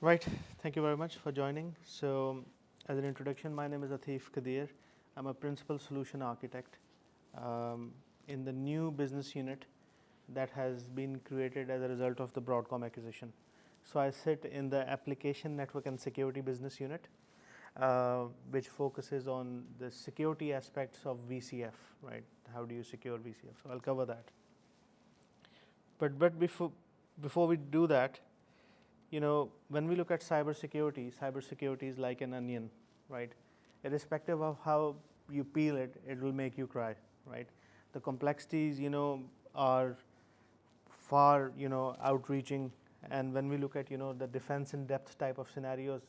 Right, thank you very much for joining. So, as an introduction, my name is Atif Kadir. I'm a principal solution architect in the new business unit that has been created as a result of the Broadcom acquisition. So, I sit in the application network and security business unit, which focuses on the security aspects of VCF, right? How do you secure VCF? So, I'll cover that. But before we do that, when we look at cybersecurity is like an onion, right? Irrespective of how you peel it, it will make you cry, right? The complexities, are far, outreaching. And when we look at, the defense in depth type of scenarios,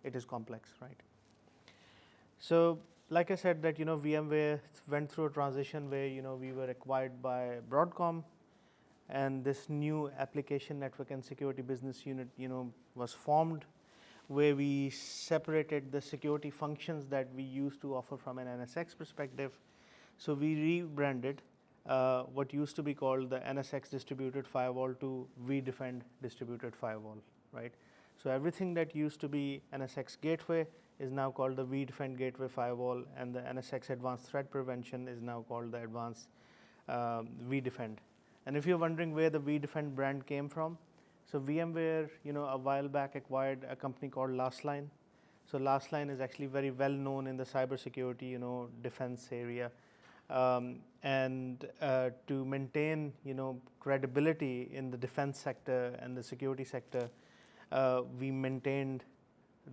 it is complex, right? So, like I said, that, VMware went through a transition where, we were acquired by Broadcom, and this new application network and security business unit was formed, where we separated the security functions that we used to offer from an NSX perspective. So we rebranded what used to be called the NSX distributed firewall to vDefend distributed firewall, right? So everything that used to be NSX gateway is now called the vDefend gateway firewall, and the NSX advanced threat prevention is now called the advanced vDefend. And if you're wondering where the vDefend brand came from, so VMware, a while back acquired a company called Lastline. So Lastline is actually very well known in the cybersecurity, defense area. And to maintain, credibility in the defense sector and the security sector, we maintained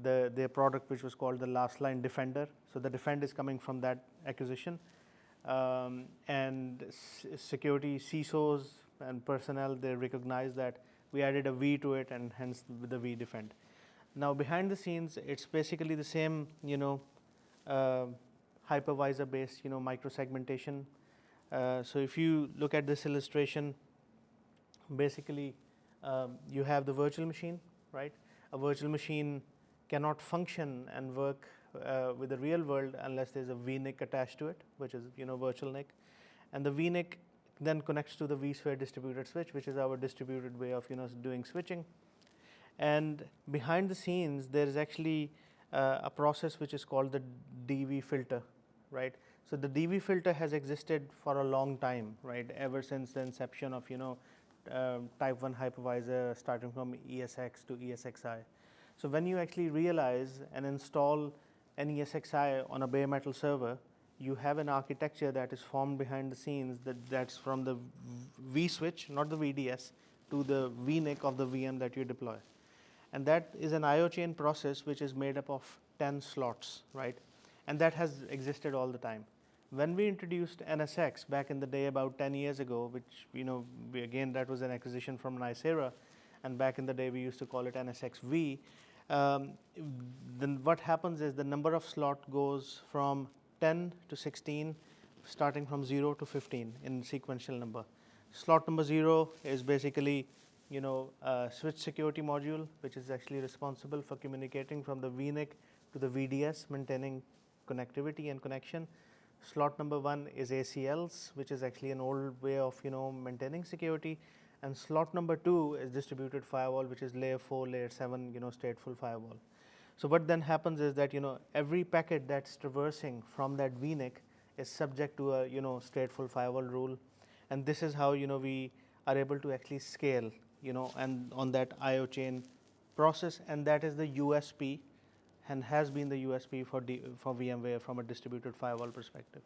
their product, which was called the Lastline Defender. So the Defend is coming from that acquisition. And security CISOs and personnel, they recognize that we added a V to it, and hence the vDefend. Now behind the scenes, it's basically the same, hypervisor based, microsegmentation. So if you look at this illustration, basically you have the virtual machine, right? A virtual machine cannot function and work with the real world unless there's a vNIC attached to it, which is virtual NIC, and the vNIC then connects to the vSphere distributed switch, which is our distributed way of doing switching. And behind the scenes, there is actually a process which is called the DV filter, right? So the DV filter has existed for a long time, right? Ever since the inception of type 1 hypervisor, starting from ESX to ESXi. So when you actually realize and install an ESXi on a bare metal server, you have an architecture that is formed behind the scenes that's from the vSwitch, not the VDS, to the vNIC of the VM that you deploy. And that is an IO chain process which is made up of 10 slots, right? And that has existed all the time. When we introduced NSX back in the day about 10 years ago, which, again, that was an acquisition from Nicera, and back in the day we used to call it NSX-V, then what happens is the number of slot goes from 10 to 16, starting from 0 to 15 in sequential number. Slot number 0 is basically, a switch security module, which is actually responsible for communicating from the vNIC to the VDS, maintaining connectivity and connection. Slot number 1 is ACLs, which is actually an old way of, maintaining security. And slot number 2 is distributed firewall, which is layer 4, layer 7, stateful firewall. So what then happens is that, every packet that's traversing from that vNIC is subject to a, stateful firewall rule. And this is how, we are able to actually scale, and on that IO chain process. And that is the USP, and has been the USP for VMware from a distributed firewall perspective.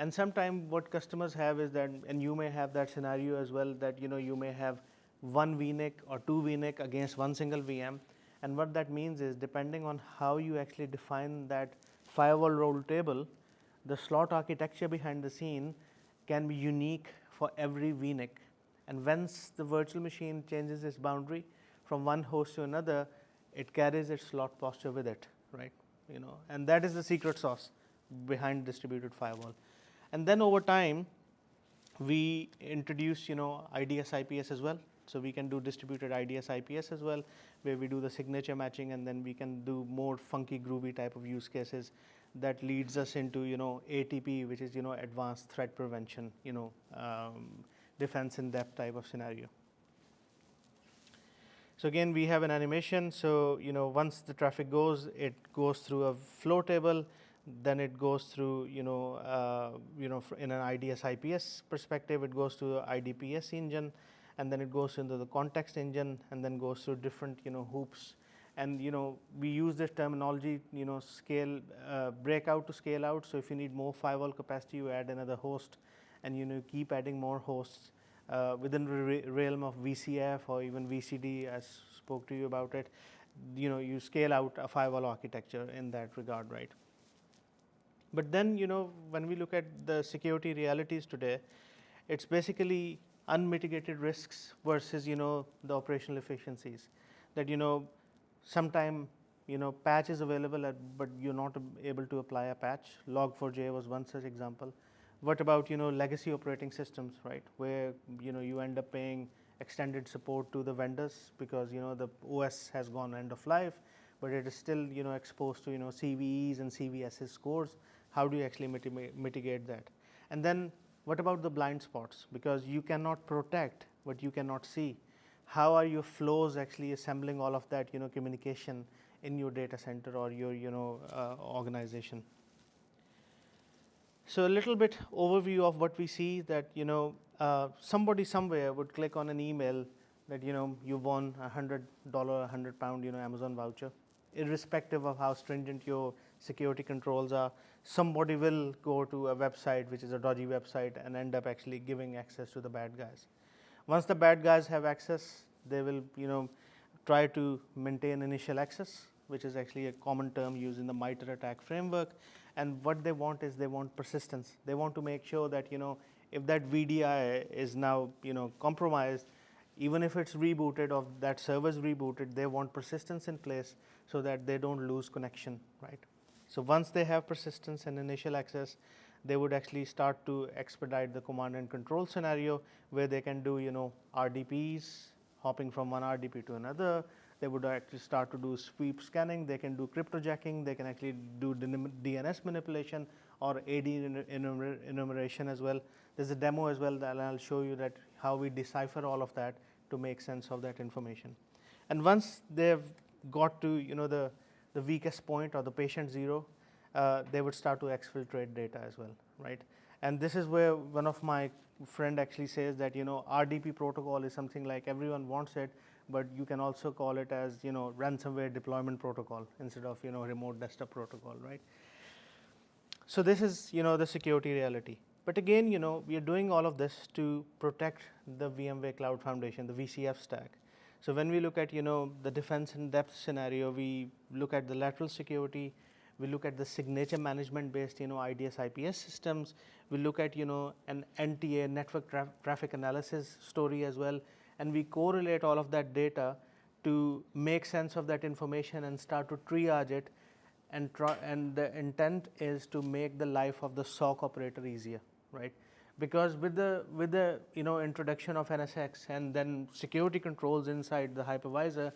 And sometimes what customers have is that, and you may have that scenario as well, that you may have one vNIC or two vNIC against one single VM. And what that means is, depending on how you actually define that firewall role table, the slot architecture behind the scene can be unique for every vNIC. And once the virtual machine changes its boundary from one host to another, it carries its slot posture with it, right? And that is the secret sauce behind distributed firewall. And then over time, we introduced, IDS IPS as well. So we can do distributed IDS IPS as well, where we do the signature matching, and then we can do more funky, groovy type of use cases that leads us into, ATP, which is, advanced threat prevention, defense in depth type of scenario. So again, we have an animation. So once the traffic goes, it goes through a flow table, then it goes through in an IDS IPS perspective, it goes to IDPS engine, and then it goes into the context engine, and then goes through different hoops. And we use this terminology, scale breakout to scale out. So if you need more firewall capacity, you add another host, and keep adding more hosts. Within the realm of VCF or even VCD, I spoke to you about it, you scale out a firewall architecture in that regard, right? But then, when we look at the security realities today, it's basically unmitigated risks versus, the operational efficiencies. That, sometime, patch is available, but you're not able to apply a patch. Log4j was one such example. What about, legacy operating systems, right? Where, you end up paying extended support to the vendors because, the OS has gone end of life, but it is still, exposed to, CVEs and CVSS scores. How do you actually mitigate that? And then what about the blind spots? Because you cannot protect what you cannot see. How are your flows actually assembling all of that, communication in your data center or your, organization? So a little bit overview of what we see that, somebody somewhere would click on an email that, you won $100, £100, Amazon voucher. Irrespective of how stringent your security controls are, somebody will go to a website which is a dodgy website and end up actually giving access to the bad guys. Once the bad guys have access, they will, try to maintain initial access, which is actually a common term used in the MITRE attack framework. And what they want is they want persistence. They want to make sure that, if that VDI is now, compromised, even if it's rebooted or that server is rebooted, they want persistence in place so that they don't lose connection, right? So once they have persistence and initial access, they would actually start to expedite the command and control scenario where they can do, RDPs, hopping from one RDP to another. They would actually start to do sweep scanning. They can do cryptojacking. They can actually do DNS manipulation or AD enumeration as well. There's a demo as well that I'll show you that how we decipher all of that to make sense of that information. And once they've got to the weakest point or the patient zero, they would start to exfiltrate data as well, right? And this is where one of my friend actually says that RDP protocol is something like everyone wants it, but you can also call it as ransomware deployment protocol instead of remote desktop protocol, right? So this is the security reality. But again, we are doing all of this to protect the VMware Cloud Foundation, the VCF stack. So when we look at the defense in depth scenario, we look at the lateral security, we look at the signature management based IDS IPS systems, we look at an NTA network traffic analysis story as well, and we correlate all of that data to make sense of that information and start to triage it, and the intent is to make the life of the SOC operator easier, right? Because with the introduction of NSX and then security controls inside the hypervisor,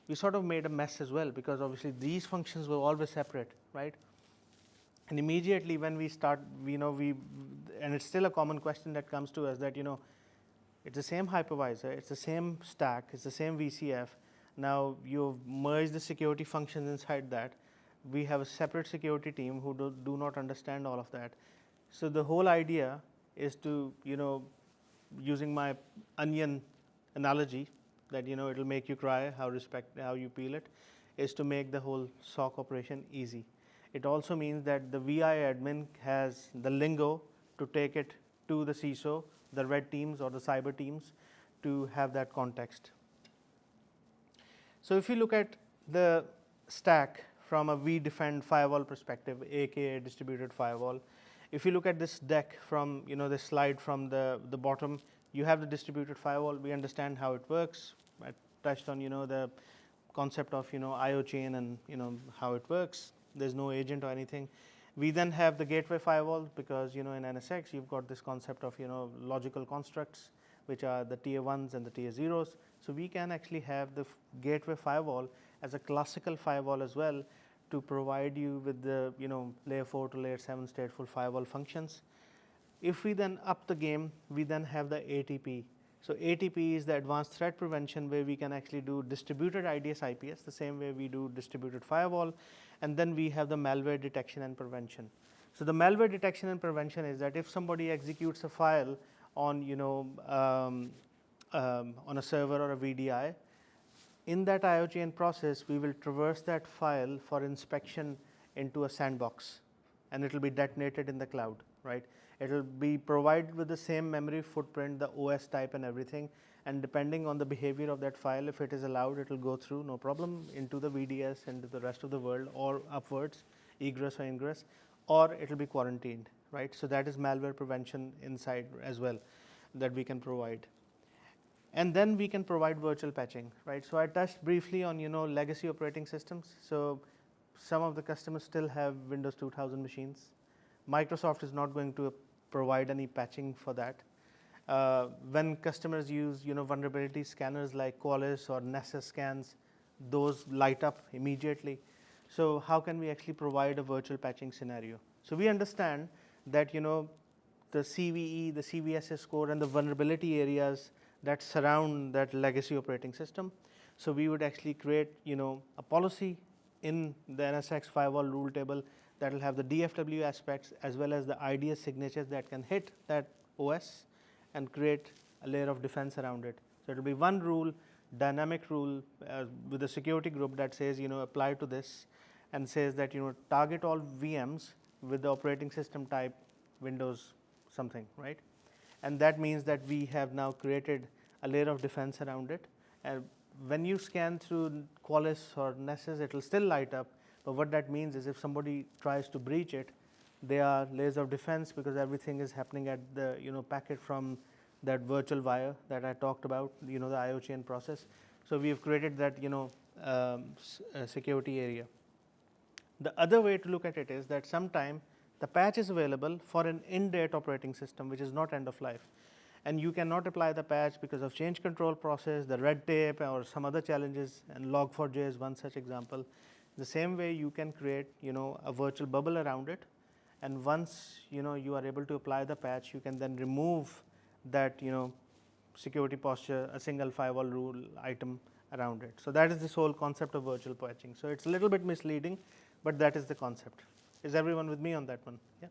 we sort of made a mess as well, because obviously these functions were always separate, right? And immediately when we start, and it's still a common question that comes to us that it's the same hypervisor, it's the same stack, it's the same VCF. Now you've merged the security functions inside that. We have a separate security team who do not understand all of that. So the whole idea is to, using my onion analogy, that it'll make you cry, how you peel it, is to make the whole SOC operation easy. It also means that the VI admin has the lingo to take it to the CISO, the red teams or the cyber teams, to have that context. So if you look at the stack from a vDefend firewall perspective, aka distributed firewall, if you look at this deck from this slide from the bottom, you have the distributed firewall. We understand how it works. I touched on the concept of IO chain and how it works. There's no agent or anything. We then have the gateway firewall, because in NSX you've got this concept of logical constructs, which are the tier 1s and the tier 0s. So we can actually have the gateway firewall as a classical firewall as well, to provide you with the layer 4 to layer 7 stateful firewall functions. If we then up the game, we then have the ATP So ATP is the advanced threat prevention, where we can actually do distributed IDS IPS the same way we do distributed firewall. And then we have the malware detection and prevention. So the malware detection and prevention is that if somebody executes a file on on a server or a VDI, in that IOCN process, we will traverse that file for inspection into a sandbox, and it will be detonated in the cloud, right? It will be provided with the same memory footprint, the OS type and everything, and depending on the behavior of that file, if it is allowed, it will go through, no problem, into the VDS and to the rest of the world, or upwards, egress or ingress, or it will be quarantined, right? So that is malware prevention inside as well that we can provide. And then we can provide virtual patching, right? So I touched briefly on legacy operating systems. So some of the customers still have Windows 2000 machines. Microsoft is not going to provide any patching for that. When customers use vulnerability scanners like Qualys or Nessus scans, those light up immediately. So how can we actually provide a virtual patching scenario? So we understand that the CVE, the CVSS core, and the vulnerability areas that surround that legacy operating system. So we would actually create a policy in the NSX firewall rule table that will have the DFW aspects as well as the IDS signatures that can hit that OS and create a layer of defense around it. So it will be one rule, dynamic rule with a security group that says apply to this, and says that target all VMs with the operating system type Windows something, right? And that means that we have now created a layer of defense around it. And when you scan through Qualys or Nessus, it will still light up. But what that means is if somebody tries to breach it, there are layers of defense because everything is happening at the packet from that virtual wire that I talked about, the IOCN process. So we have created that security area. The other way to look at it is that sometime the patch is available for an in-date operating system, which is not end of life. And you cannot apply the patch because of change control process, the red tape, or some other challenges, and Log4j is one such example. The same way you can create a virtual bubble around it, and once you are able to apply the patch, you can then remove that security posture, a single firewall rule item around it. So that is this whole concept of virtual patching. So it's a little bit misleading, but that is the concept. Is everyone with me on that one? Yeah.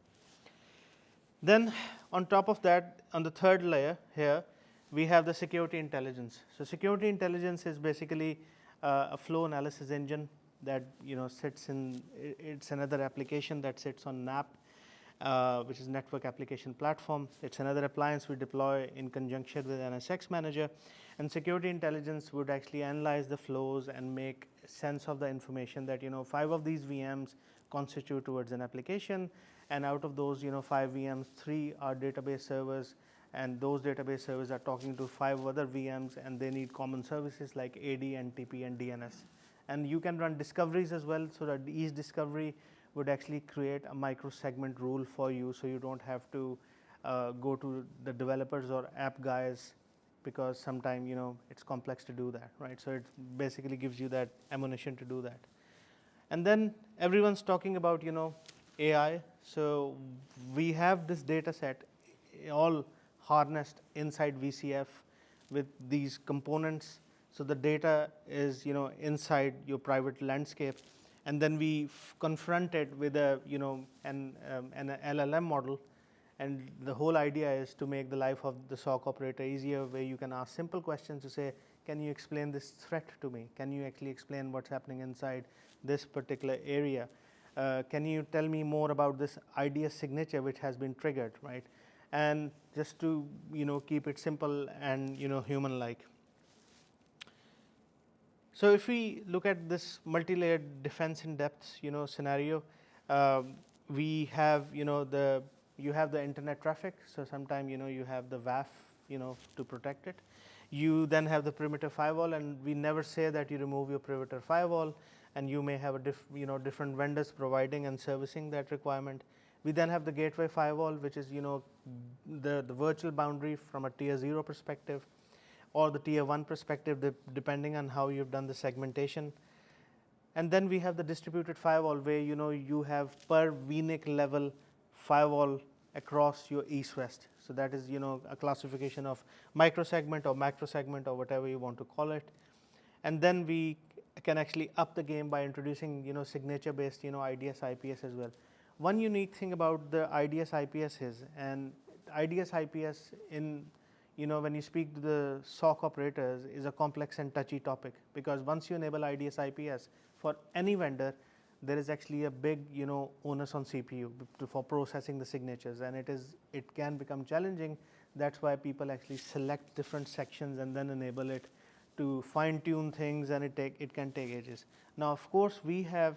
Then on top of that, on the third layer here, we have the security intelligence. So security intelligence is basically a flow analysis engine that sits in. It's another application that sits on NAP, which is Network Application Platform. It's another appliance we deploy in conjunction with NSX Manager. And security intelligence would actually analyze the flows and make sense of the information that 5 of these VMs constitute towards an application, and out of those 5 VMs, 3 are database servers, and those database servers are talking to 5 other VMs, and they need common services like AD, NTP, and DNS. And you can run discoveries as well, so that each discovery would actually create a micro-segment rule for you, so you don't have to go to the developers or app guys, because sometimes it's complex to do that, right? So it basically gives you that ammunition to do that. And then everyone's talking about AI. So we have this data set all harnessed inside VCF with these components. So the data is inside your private landscape, and then we confront it with a an LLM model. And the whole idea is to make the life of the SOC operator easier, where you can ask simple questions to say, can you explain this threat to me? Can you actually explain what's happening inside this particular area? Can you tell me more about this IDS signature which has been triggered, right? And just to keep it simple and human-like. So if we look at this multi-layered defense in depth scenario, we have you have the internet traffic. So sometime you have the WAF to protect it. You then have the perimeter firewall, and we never say that you remove your perimeter firewall, and you may have a different vendors providing and servicing that requirement. We then have the gateway firewall, which is the virtual boundary from a tier 0 perspective, or the tier 1 perspective, depending on how you've done the segmentation. And then we have the distributed firewall, where you have per VNIC level firewall across your east-west. So that is, a classification of microsegment or macrosegment or whatever you want to call it. And then we can actually up the game by introducing, signature-based, IDS IPS as well. One unique thing about the IDS IPS is, and IDS IPS in, when you speak to the SOC operators, is a complex and touchy topic, because once you enable IDS IPS for any vendor, there is actually a big, onus on CPU for processing the signatures, and it can become challenging. That's why people actually select different sections and then enable it to fine-tune things, and it can take ages. Now, of course, we have,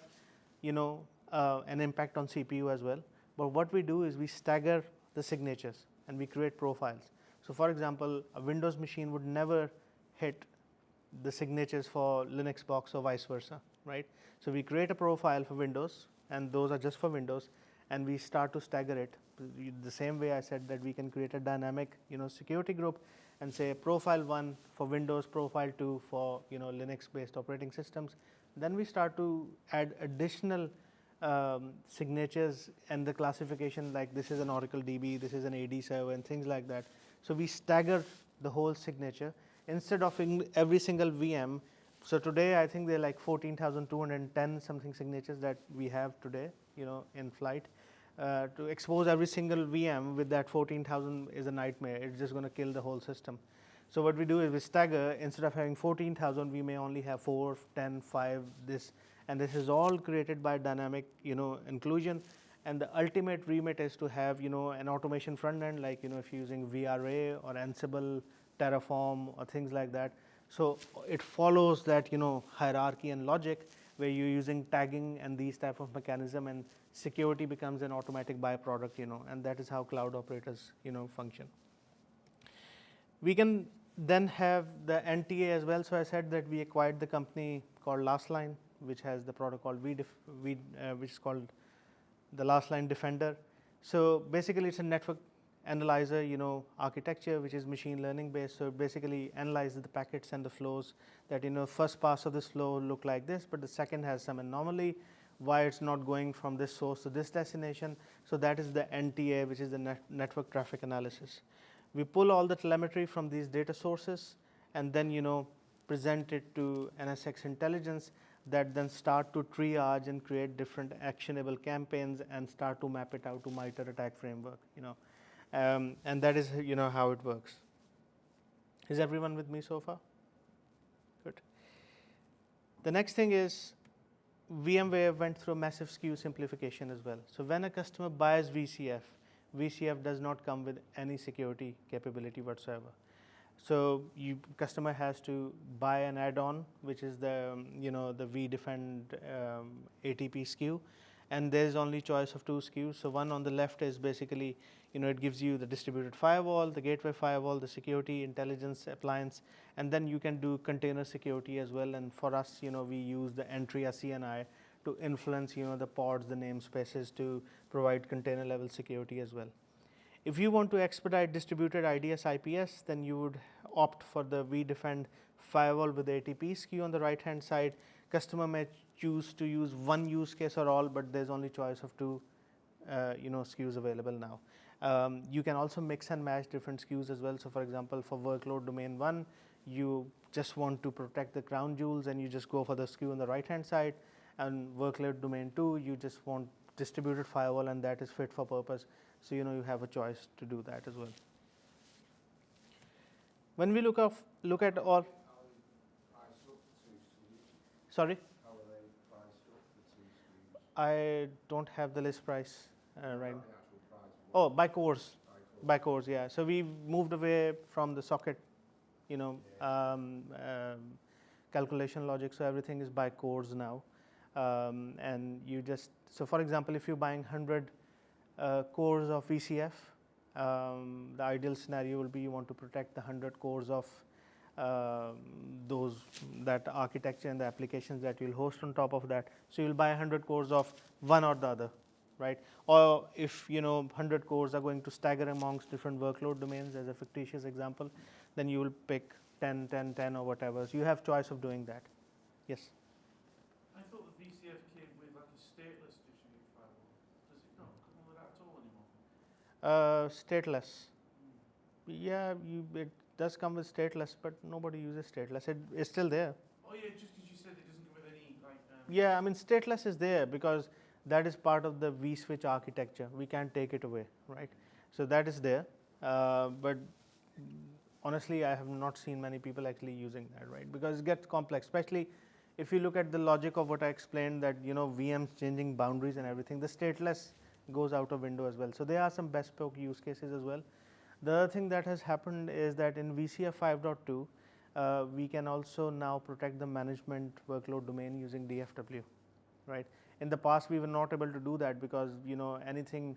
an impact on CPU as well. But what we do is we stagger the signatures and we create profiles. So, for example, a Windows machine would never hit the signatures for Linux box or vice versa, right? So we create a profile for Windows, and those are just for Windows, and we start to stagger it. The same way I said that we can create a dynamic, security group and say profile 1 for Windows, profile 2 for, Linux-based operating systems. Then we start to add additional signatures and the classification, like this is an Oracle DB, this is an AD server, and things like that. So we stagger the whole signature instead of in every single VM. So today I think there are like 14,210 something signatures that we have today, in flight. To expose every single VM with that 14,000 is a nightmare. It's just going to kill the whole system. So what we do is we stagger. Instead of having 14,000, we may only have 4, 10, 5, this. And this is all created by dynamic, inclusion. And the ultimate remit is to have, an automation front end, like, if you're using VRA or Ansible, Terraform, or things like that. So it follows that, hierarchy and logic, where you're using tagging and these type of mechanism, and security becomes an automatic byproduct, and that is how cloud operators, function. We can then have the NTA as well. So I said that we acquired the company called Lastline, which has the protocol which is called the Lastline Defender. So basically, it's a network analyzer, architecture, which is machine learning based. So it basically analyzes the packets and the flows that, first pass of this flow look like this, but the second has some anomaly, why it's not going from this source to this destination. So that is the NTA, which is the network traffic analysis. We pull all the telemetry from these data sources and then, present it to NSX intelligence that then start to triage and create different actionable campaigns and start to map it out to MITRE attack framework, and that is, how it works. Is everyone with me so far? Good. The next thing is VMware went through a massive SKU simplification as well. So when a customer buys VCF does not come with any security capability whatsoever. So customer has to buy an add-on, which is the the vDefend ATP SKU, and there is only choice of 2 SKUs. So one on the left is basically, it gives you the distributed firewall, the gateway firewall, the security intelligence appliance, and then you can do container security as well. And for us, we use the entry CNI to influence, the pods, the namespaces, to provide container level security as well. If you want to expedite distributed IDS IPS, then you would opt for the vDefend firewall with the ATP SKU on the right hand side. Customer may choose to use one use case or all, but there's only choice of 2 SKUs available now. You can also mix and match different SKUs as well. So for example, for workload domain 1, you just want to protect the crown jewels and you just go for the SKU on the right hand side, and workload domain 2, you just want distributed firewall, and that is fit for purpose. So you have a choice to do that as well. When we look at all, sorry, how are they priced up, the 2 SKUs? I don't have the list price right. The actual price. Oh, by cores, yeah. So we moved away from the socket, calculation logic. So everything is by cores now, and so for example, if you're buying 100 cores of VCF, the ideal scenario will be you want to protect the 100 cores of that architecture and the applications that you'll host on top of that. So you'll buy 100 cores of one or the other, right? Or if 100 cores are going to stagger amongst different workload domains, as a fictitious example, then you will pick 10, 10, 10 or whatever. So you have choice of doing that. Yes. I thought the VCF came with like a stateless distributed firewall. Does it not come with that at all anymore? Stateless. Yeah, it does come with stateless, but nobody uses stateless. It's still there. Oh yeah, just because you said it doesn't come with any like. Yeah, I mean stateless is there because that is part of the vSwitch architecture. We can't take it away, right? So that is there, but honestly, I have not seen many people actually using that, right? Because it gets complex, especially if you look at the logic of what I explained, that VMs changing boundaries and everything. The stateless goes out of window as well. So there are some bespoke use cases as well. The other thing that has happened is that in VCF 5.2, we can also now protect the management workload domain using DFW, right? In the past, we were not able to do that because anything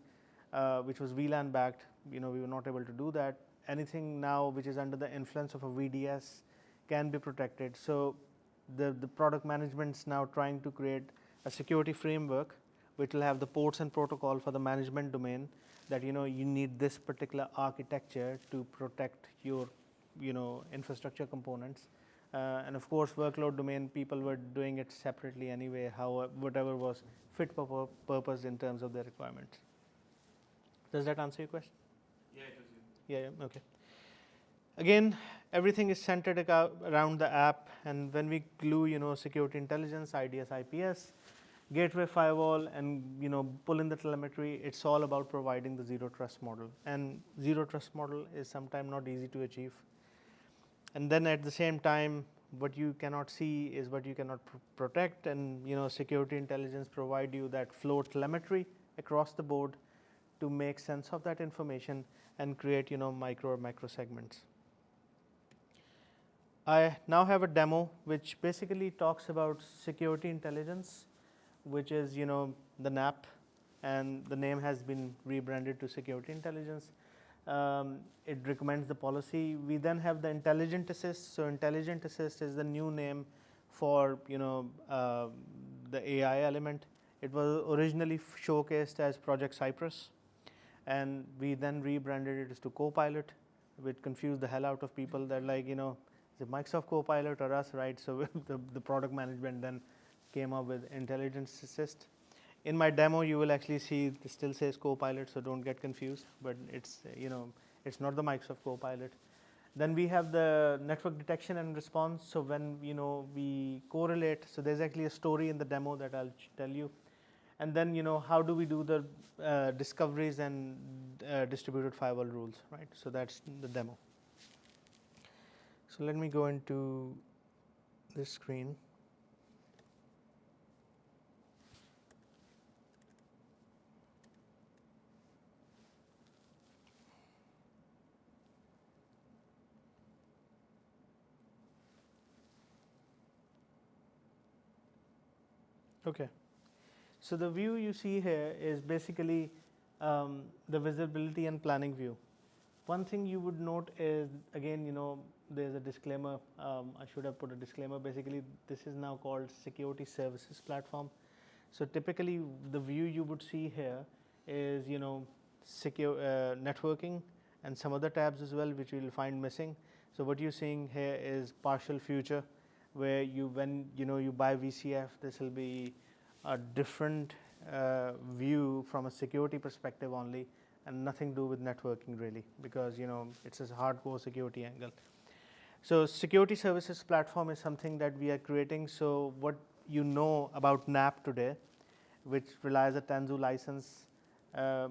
which was VLAN backed, we were not able to do that. Anything now which is under the influence of a VDS can be protected. So the product management's now trying to create a security framework which will have the ports and protocol for the management domain, that you need this particular architecture to protect your infrastructure components. And of course, workload domain, people were doing it separately anyway, whatever was fit for purpose in terms of their requirements. Does that answer your question? Yeah, it does. Yeah. Yeah, okay. Again, everything is centered around the app, and when we glue security intelligence, IDS, IPS, gateway firewall, and pull in the telemetry, it's all about providing the zero trust model. And zero trust model is sometimes not easy to achieve. And then at the same time, what you cannot see is what you cannot protect, and security intelligence provide you that flow telemetry across the board to make sense of that information and create micro or macro segments. I now have a demo which basically talks about security intelligence, which is the NAP, and the name has been rebranded to security intelligence. It recommends the policy. We then have the intelligent assist. So intelligent assist is the new name for the AI element. It was originally showcased as Project Cypress, and we then rebranded it as to Copilot, which confused the hell out of people. That is it Microsoft Copilot or us, right? So the product management then came up with intelligence assist. In my demo, you will actually see it still says Copilot, so don't get confused. But it's it's not the Microsoft Copilot. Then we have the network detection and response. So when we correlate, so there's actually a story in the demo that I'll tell you. And then how do we do the discoveries and distributed firewall rules, right? So that's the demo. So let me go into this screen. Okay. So the view you see here is basically the visibility and planning view. One thing you would note is, again, there's a disclaimer. I should have put a disclaimer. Basically, this is now called security services platform. So typically, the view you would see here is, secure networking and some other tabs as well, which you will find missing. So what you're seeing here is partial future, where when you buy VCF, this will be a different view from a security perspective only, and nothing to do with networking really, because it's a hardcore security angle. So security services platform is something that we are creating. So what about NAP today, which relies a Tanzu license,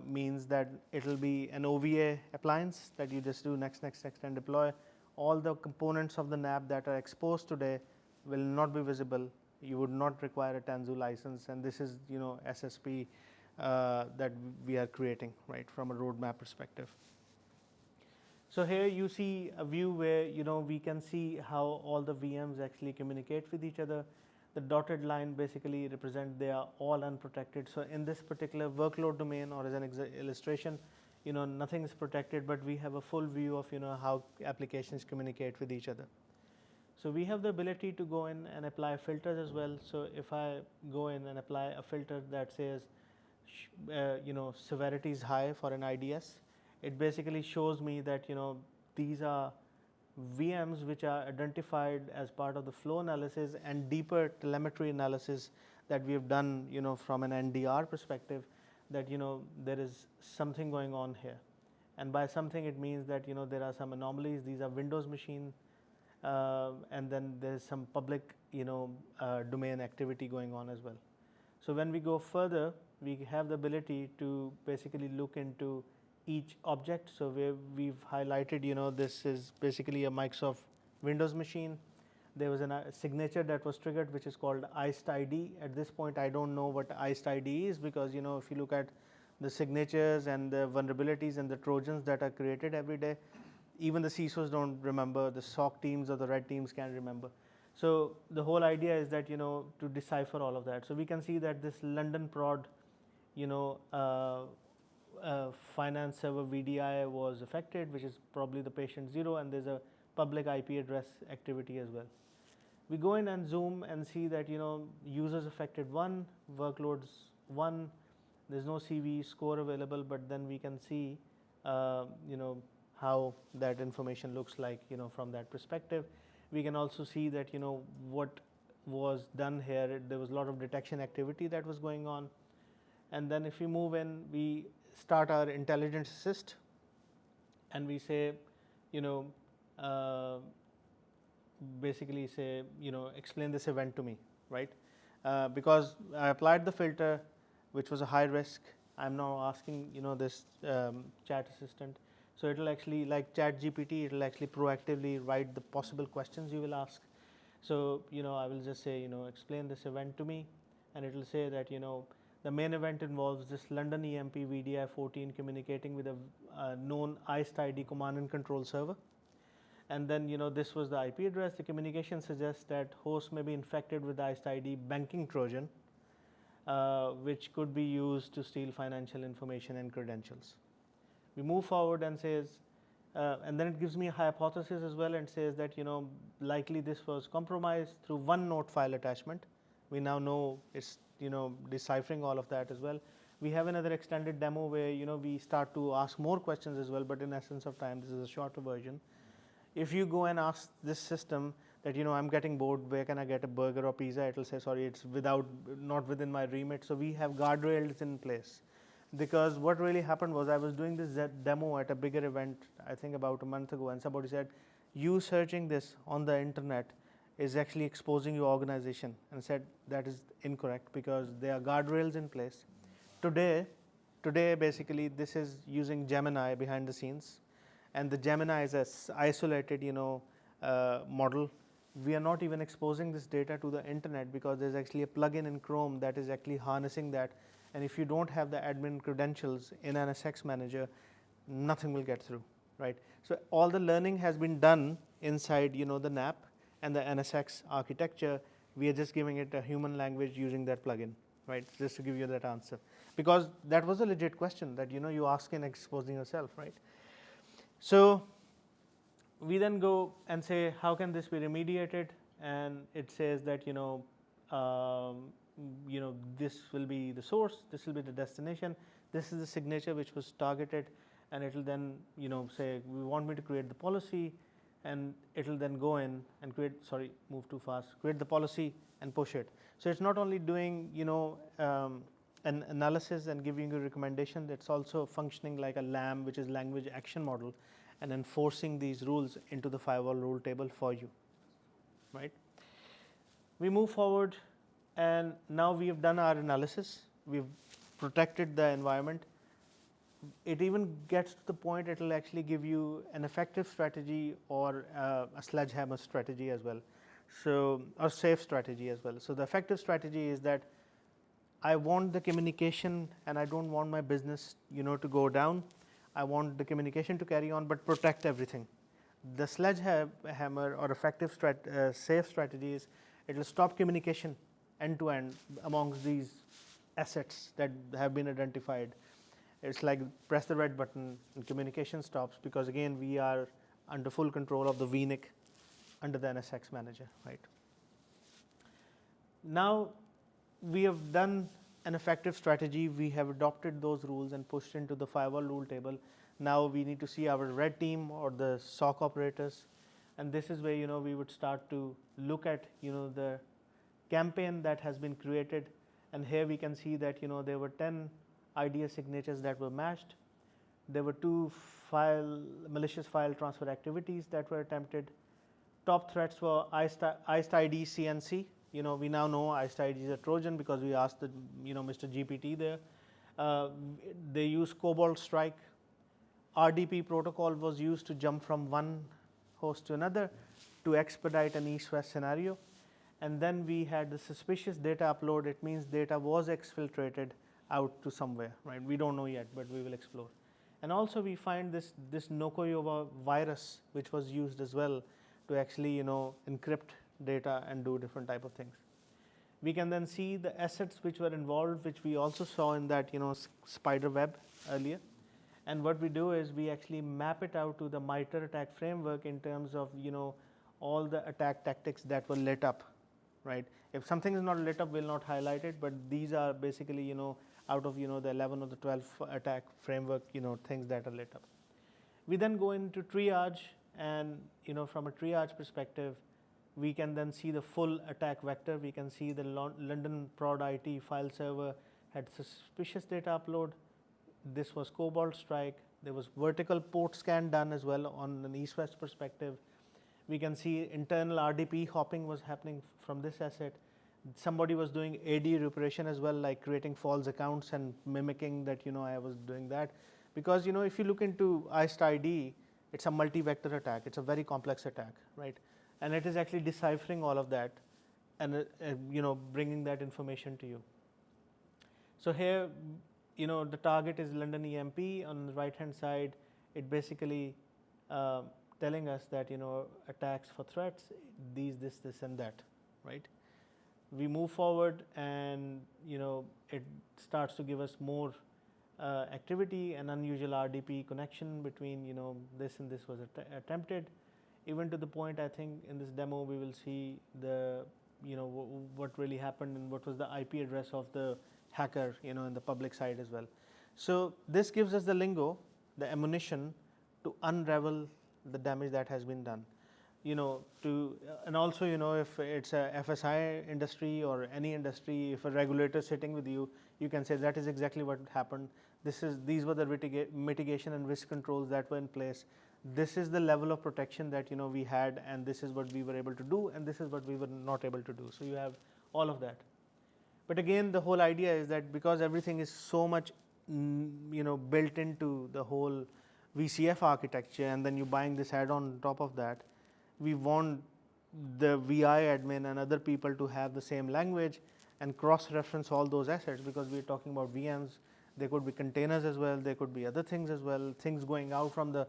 means that it will be an OVA appliance that you just do next and deploy. All the components of the NAP that are exposed today will not be visible. You would not require a Tanzu license, and this is SSP that we are creating, right, from a roadmap perspective. So here you see a view where we can see how all the VMs actually communicate with each other. The dotted line basically represent they are all unprotected. So in this particular workload domain, or as an illustration, nothing is protected, but we have a full view of how applications communicate with each other. So we have the ability to go in and apply filters as well. So if I go in and apply a filter that says severity is high for an IDS, it basically shows me that these are VMs which are identified as part of the flow analysis and deeper telemetry analysis that we have done from an NDR perspective, that there is something going on here. and by something it means that there are some anomalies. These are Windows machine, and then there's some public domain activity going on as well. So when we go further, we have the ability to basically look into each object. So we've highlighted, this is basically a Microsoft Windows machine. There was a signature that was triggered, which is called iced ID. At this point, I don't know what iced ID is, because if you look at the signatures and the vulnerabilities and the Trojans that are created every day, even the CISOs don't remember, the SOC teams or the red teams can't remember. So the whole idea is that to decipher all of that. So we can see that this London prod finance server VDI was affected, which is probably the patient 0, and there's a public IP address activity as well. We go in and zoom and see that users affected 1, workloads 1, there's no CV score available, but then we can see how that information looks like from that perspective. We can also see that what was done here. There was a lot of detection activity that was going on. And then if we move in, we start our intelligence assist, and we say basically say explain this event to me, right? Because I applied the filter, which was a high risk. I'm now asking this chat assistant, so it will actually, like chat GPT, it will actually proactively write the possible questions you will ask. So I will just say explain this event to me, and it will say that the main event involves this London EMP VDI 14 communicating with a known iced ID command and control server. And then this was the IP address. The communication suggests that host may be infected with iced ID banking Trojan, which could be used to steal financial information and credentials. We move forward and says, and then it gives me a hypothesis as well, and says that likely this was compromised through one note file attachment. We now know it's deciphering all of that as well. We have another extended demo where we start to ask more questions as well, but in essence of time, this is a shorter version. If you go and ask this system that I'm getting bored, where can I get a burger or pizza, it will say sorry, it's not within my remit. So we have guardrails in place, because what really happened was I was doing this demo at a bigger event, I think about a month ago, and somebody said, you searching this on the internet is actually exposing your organization, and said that is incorrect, because there are guardrails in place. Today basically this is using Gemini behind the scenes, and the Gemini is an isolated model. We are not even exposing this data to the internet, because there's actually a plugin in Chrome that is actually harnessing that, and if you don't have the admin credentials in NSX Manager, nothing will get through, right? So all the learning has been done inside the NAP and the NSX architecture. We are just giving it a human language using that plugin, right? Just to give you that answer, because that was a legit question that you ask in exposing yourself, right? So we then go and say, how can this be remediated? And it says that this will be the source, this will be the destination, this is the signature which was targeted, and it will then say we want me to create the policy, and it will then go in and create the policy and push it. So it's not only doing an analysis and giving you a recommendation, it's also functioning like a LAM, which is language action model, and enforcing these rules into the firewall rule table for you, right? We move forward, and now we have done our analysis. We've protected the environment. It even gets to the point it will actually give you an effective strategy or a sledgehammer strategy as well, so or safe strategy as well. So the effective strategy is that I want the communication, and I don't want my business to go down. I want the communication to carry on, but protect everything. The sledgehammer or effective safe strategy is it will stop communication end to end amongst these assets that have been identified. It's like press the red button and communication stops, because again we are under full control of the VNIC under the NSX Manager, right? Now we have done an effective strategy. We have adopted those rules and pushed into the firewall rule table. Now we need to see our red team or the SOC operators, and this is where we would start to look at the campaign that has been created, and here we can see that there were 10 IDS signatures that were matched. There were 2 malicious file transfer activities that were attempted. Top threats were iced-ID CNC. We now know iced-ID is a Trojan because we asked the, Mr. GPT there. They use Cobalt Strike. RDP protocol was used to jump from one host to another to expedite an east-west scenario. And then we had the suspicious data upload. It means data was exfiltrated out to somewhere, right? We don't know yet, but we will explore. And also we find this Nokoyova virus, which was used as well to actually, encrypt data and do different type of things. We can then see the assets which were involved, which we also saw in that, spider web earlier. And what we do is we actually map it out to the MITRE attack framework in terms of, all the attack tactics that were lit up, right? If something is not lit up, we'll not highlight it, but these are basically, out of, the 11 or the 12 attack framework, things that are lit up. We then go into triage, and, from a triage perspective, we can then see the full attack vector. We can see the London prod IT file server had suspicious data upload. This was Cobalt Strike. There was vertical port scan done as well on an east-west perspective. We can see internal RDP hopping was happening from this asset. Somebody was doing AD reparation as well, like creating false accounts and mimicking that, I was doing that. Because, if you look into iced-ID, it's a multi-vector attack. It's a very complex attack, right? And it is actually deciphering all of that and, bringing that information to you. So here, the target is London EMP. On the right-hand side, it basically telling us that, attacks for threats, these, this, and that, right? We move forward and, it starts to give us more activity and unusual RDP connection between, this and this was attempted. Even to the point, I think in this demo, we will see the, what really happened and what was the IP address of the hacker, in the public side as well. So this gives us the lingo, the ammunition to unravel the damage that has been done. And also, if it's a FSI industry or any industry, if a regulator is sitting with you, you can say that is exactly what happened. These were the mitigation and risk controls that were in place. This is the level of protection that, we had, and this is what we were able to do, and this is what we were not able to do. So you have all of that. But again, the whole idea is that because everything is so much, built into the whole VCF architecture, and then you're buying this add-on on top of that, we want the VI admin and other people to have the same language and cross-reference all those assets, because we're talking about VMs. There could be containers as well. There could be other things as well. Things going out from the,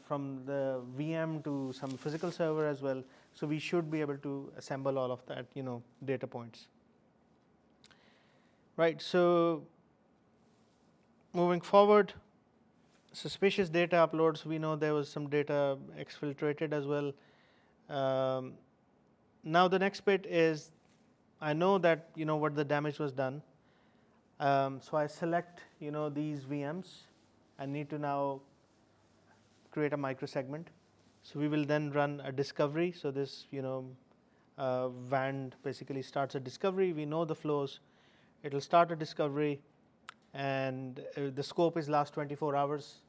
from the VM to some physical server as well. So we should be able to assemble all of that, data points. Right. So moving forward, suspicious data uploads. We know there was some data exfiltrated as well. Now the next bit is, I know that what the damage was done. So I select these VMs. I need to now create a microsegment. So we will then run a discovery. So this WAND basically starts a discovery. We know the flows. It will start a discovery, and the scope is last 24 hours,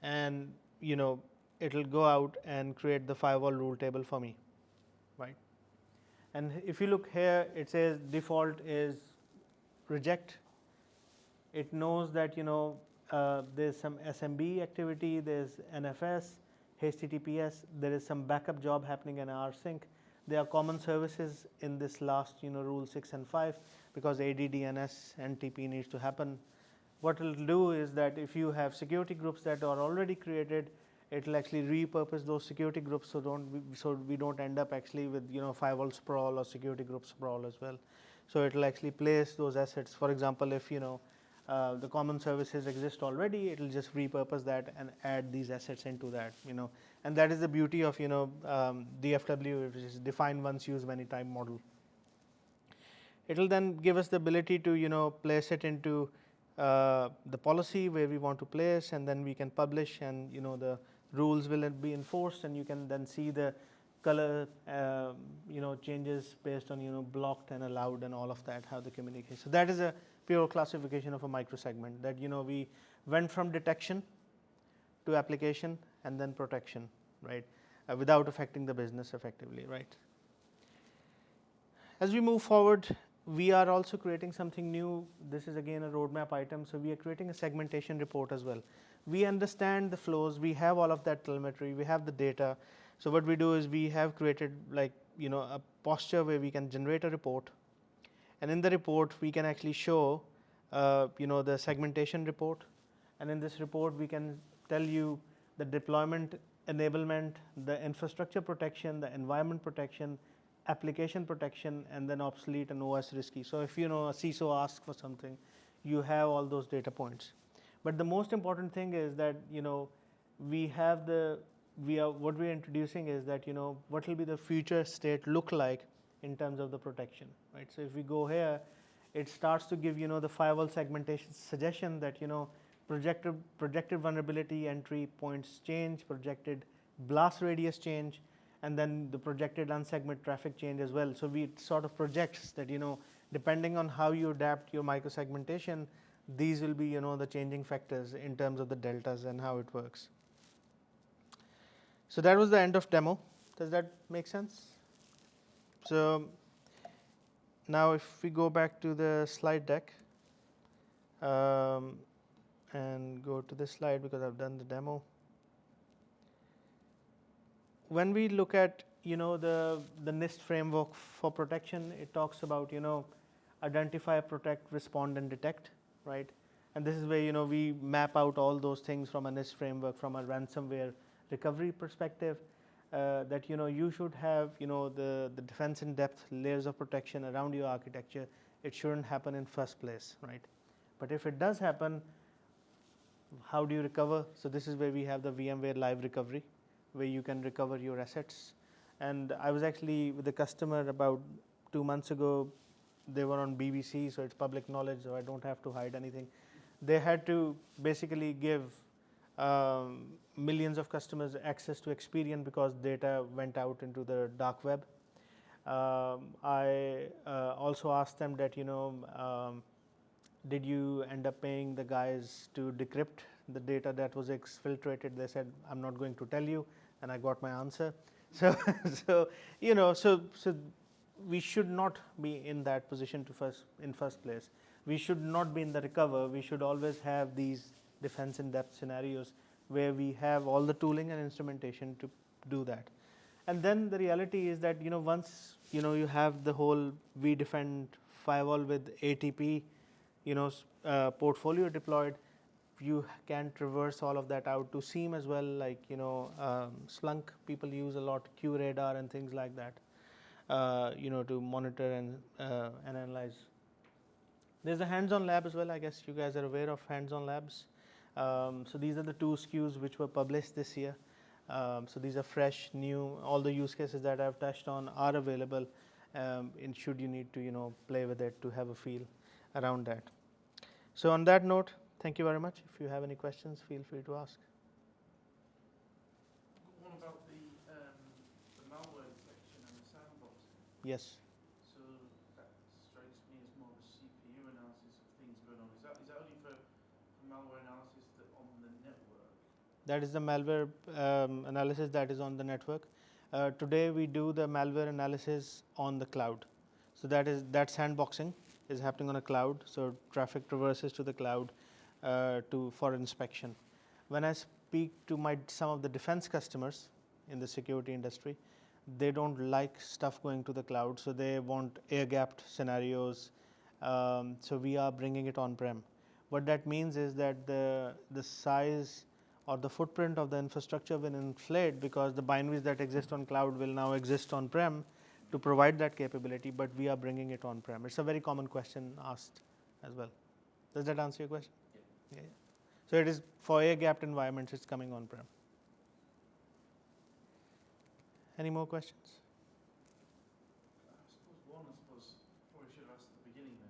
and it will go out and create the firewall rule table for me, right? And if you look here, it says default is reject. It knows that there's some SMB activity, there's NFS, HTTPS, there is some backup job happening in rsync. There are common services in this last rule 6 and 5, because AD, DNS, and TP needs to happen. What it will do is that if you have security groups that are already created, it will actually repurpose those security groups, so we don't end up actually with firewall sprawl or security group sprawl as well. So it will actually place those assets. For example, if the common services exist already, it will just repurpose that and add these assets into that. And that is the beauty of DFW, which is define once, use many time model. It will then give us the ability to place it into the policy where we want to place, and then we can publish, and the rules will be enforced, and you can then see the color, changes based on blocked and allowed and all of that, how they communicate. So that is a pure classification of a microsegment that we went from detection to application and then protection, right, without affecting the business effectively, right. As we move forward, we are also creating something new. This is again a roadmap item. So we are creating a segmentation report as well. We understand the flows. We have all of that telemetry. We have the data. So what we do is we have created a posture where we can generate a report, and in the report we can actually show the segmentation report, and in this report we can tell you the deployment enablement, the infrastructure protection, the environment protection, application protection, and then obsolete and OS risky. So if a CISO asks for something, you have all those data points. But the most important thing is that what we're introducing is that what will be the future state look like in terms of the protection, right? So if we go here, it starts to give the firewall segmentation suggestion that projected vulnerability entry points change, projected blast radius change, and then the projected unsegmented traffic change as well. So it sort of projects that depending on how you adapt your microsegmentation, these will be the changing factors in terms of the deltas and how it works. So that was the end of demo. Does that make sense? So now if we go back to the slide deck and go to this slide, because I've done the demo. When we look at the NIST framework for protection, it talks about identify, protect, respond, and detect, right? And this is where we map out all those things from a NIST framework, from a ransomware recovery perspective, that you should have the defense in depth layers of protection around your architecture. It shouldn't happen in first place, right? But if it does happen, how do you recover? So this is where we have the VMware Live Recovery, where you can recover your assets. And I was actually with a customer about 2 months ago. They were on BBC, so it's public knowledge, so I don't have to hide anything. They had to basically give millions of customers access to Experian because data went out into the dark web. I also asked them that did you end up paying the guys to decrypt the data that was exfiltrated? They said, I'm not going to tell you, and I got my answer. So we should not be in that position in first place. We should not be in the recover. We should always have these defense in depth scenarios where we have all the tooling and instrumentation to do that. And then the reality is that once you have the whole vDefend firewall with ATP portfolio deployed, you can traverse all of that out to SIEM as well, like Splunk people use a lot, QRadar and things like that, to monitor and analyze. There's a hands-on lab as well. I guess you guys are aware of hands-on labs. So these are the 2 SKUs which were published this year. So these are fresh, new. All the use cases that I've touched on are available. Should you need to play with it to have a feel around that. So on that note, thank you very much. If you have any questions, feel free to ask. One about the malware detection and the sandboxing. Yes. So that strikes me as more of a CPU analysis of things going on. Is that only for malware analysis on the network? That is the malware analysis that is on the network. Today we do the malware analysis on the cloud. So that sandboxing is happening on a cloud. So traffic traverses to the cloud for inspection. When I speak to some of the defense customers in the security industry, they don't like stuff going to the cloud, so they want air-gapped scenarios. So we are bringing it on-prem. What that means is that the size or the footprint of the infrastructure will inflate because the binaries that exist on cloud will now exist on-prem to provide that capability, but we are bringing it on-prem. It's a very common question asked as well. Does that answer your question? Yeah. So it is for air-gapped environments, it's coming on-prem. Any more questions? I suppose probably should have asked at the beginning then.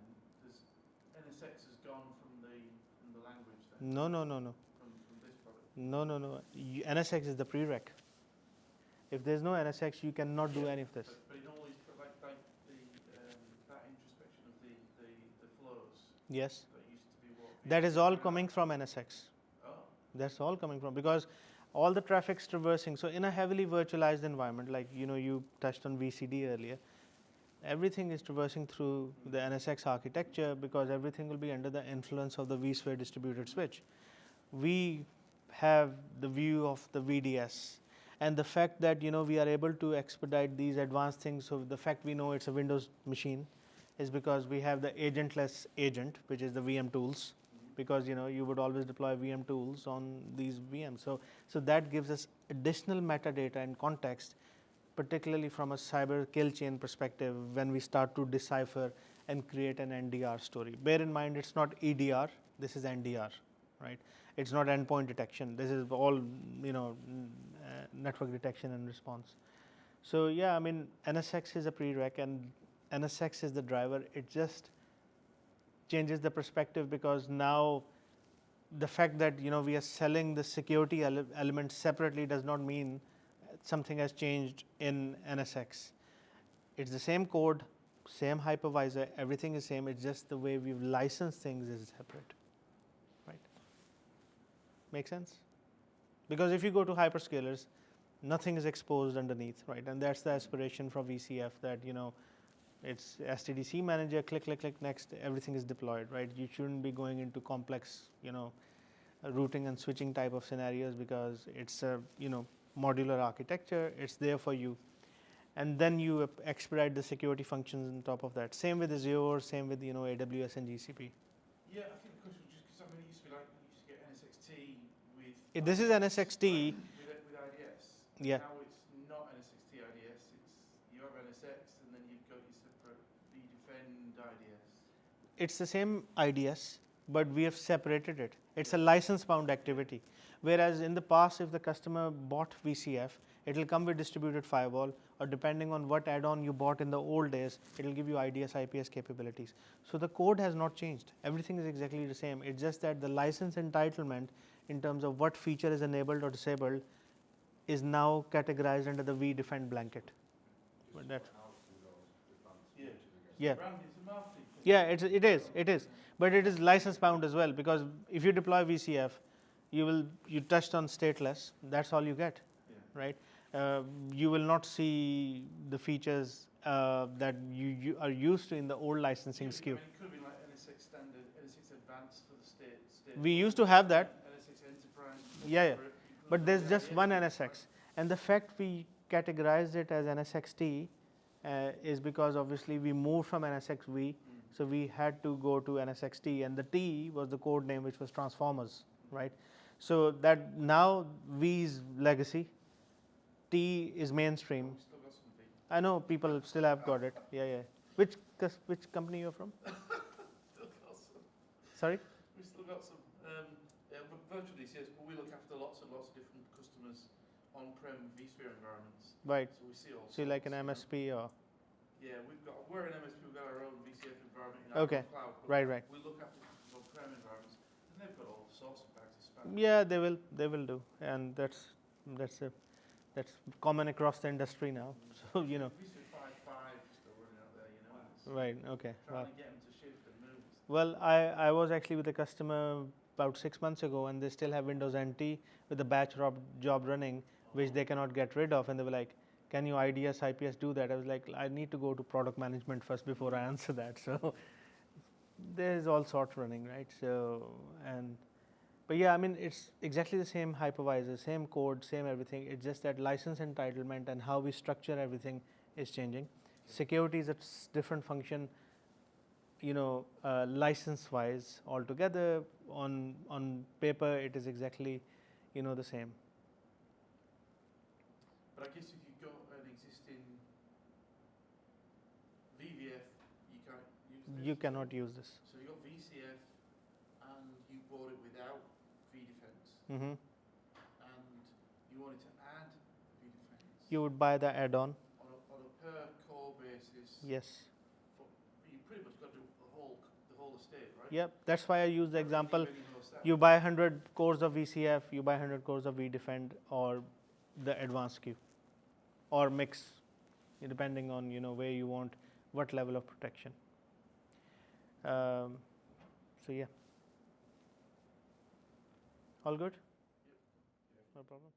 NSX has gone from the language then? No. From this product? No. NSX is the prereq. If there's no NSX, you cannot do any of this. But it always, like the that introspection of the flows Yes. that used to be what. That is all coming from NSX. Oh. That's all coming from, because all the traffic's traversing. So in a heavily virtualized environment, like you touched on VCD earlier, everything is traversing through the NSX architecture because everything will be under the influence of the vSphere distributed switch. We have the view of the VDS, and the fact that we are able to expedite these advanced things. So the fact we know it's a Windows machine is because we have the agentless agent, which is the VM tools, because you would always deploy VM tools on these VMs. So that gives us additional metadata and context, particularly from a cyber kill chain perspective, when we start to decipher and create an NDR story. Bear in mind, it's not EDR, this is NDR, right? It's not endpoint detection. This is all network detection and response. So yeah, I mean, NSX is a prereq and NSX is the driver. It just changes the perspective, because now the fact that we are selling the security element separately does not mean something has changed in NSX. It's the same code, same hypervisor, everything is same. It's just the way we've licensed things is separate, right? Make sense? Because if you go to hyperscalers, nothing is exposed underneath, right? And that's the aspiration for VCF, that it's STDC manager, click, click, click, next, everything is deployed, right? You shouldn't be going into complex, routing and switching type of scenarios, because it's a, modular architecture, it's there for you. And then you expedite the security functions on top of that. Same with Azure, same with, AWS and GCP. Yeah, I think the question was just because it used to be like you used to get NSXT with. This is NSXT. With IDS. Yeah. Now it's not NSXT IDS. You have NSX and then you've got your separate vDefend IDS. It's the same IDS, but we have separated it. It's a license-bound activity. Whereas in the past, if the customer bought VCF, it will come with distributed firewall, or depending on what add-on you bought in the old days, it will give you IDS, IPS capabilities. So the code has not changed. Everything is exactly the same. It's just that the license entitlement in terms of what feature is enabled or disabled is now categorized under the vDefend blanket. But that. Yeah. Yeah, it is. But it is license bound as well, because if you deploy VCF, you touched on stateless, that's all you get, right? You will not see the features that you are used to in the old licensing SKU. It could be like NSX standard, NSX advanced for the state. We used to have that. NSX enterprise. Yeah. But there's just one NSX. And the fact we categorized it as NSXT is because obviously we moved from NSXV, so we had to go to NSXT, and the T was the code name, which was transformers, right? So that now V is legacy, T is mainstream. Still got some V. I know people still have got it. Yeah. Which company you're from? Still got some. Sorry? We still got some. Virtual DCS, but we look after lots and lots of different customers on-prem vSphere environments. Right. So we see all. So you like an sorts, MSP or? Yeah, we're an MSP. We've got our own VCF environment in our Okay. own cloud. But Right. We look after on-prem environments, and they've got all sorts of bags of spam. Yeah, they will do, and that's common across the industry now. So vSphere 5.5 still running out there, It's Right. Okay. trying to get them to shift and move. Well, I was actually with a customer about 6 months ago, and they still have Windows NT with a batch job running, which they cannot get rid of, and they were like, "Can you IDS, IPS do that?" I was like, "I need to go to product management first before I answer that." So there's all sorts running, right? So but yeah, I mean, it's exactly the same hypervisor, same code, same everything. It's just that license entitlement and how we structure everything is changing. Security is a different function, license-wise altogether. On paper, it is exactly, the same. But I guess if you've got an existing VVF, you can't use this. You cannot use this. So you got VCF, and you bought it without vDefense, Mm-hmm. and you wanted to add vDefense. You would buy the add-on. On a per core basis. Yes. But you pretty much got to do the whole estate, right? Yep. That's why I use the Not really example. any host out. You buy 100 cores of VCF, you buy 100 cores of vDefend, or the advanced SKU. or mix, depending on where you want what level of protection. So yeah, all good? Yep. No problem.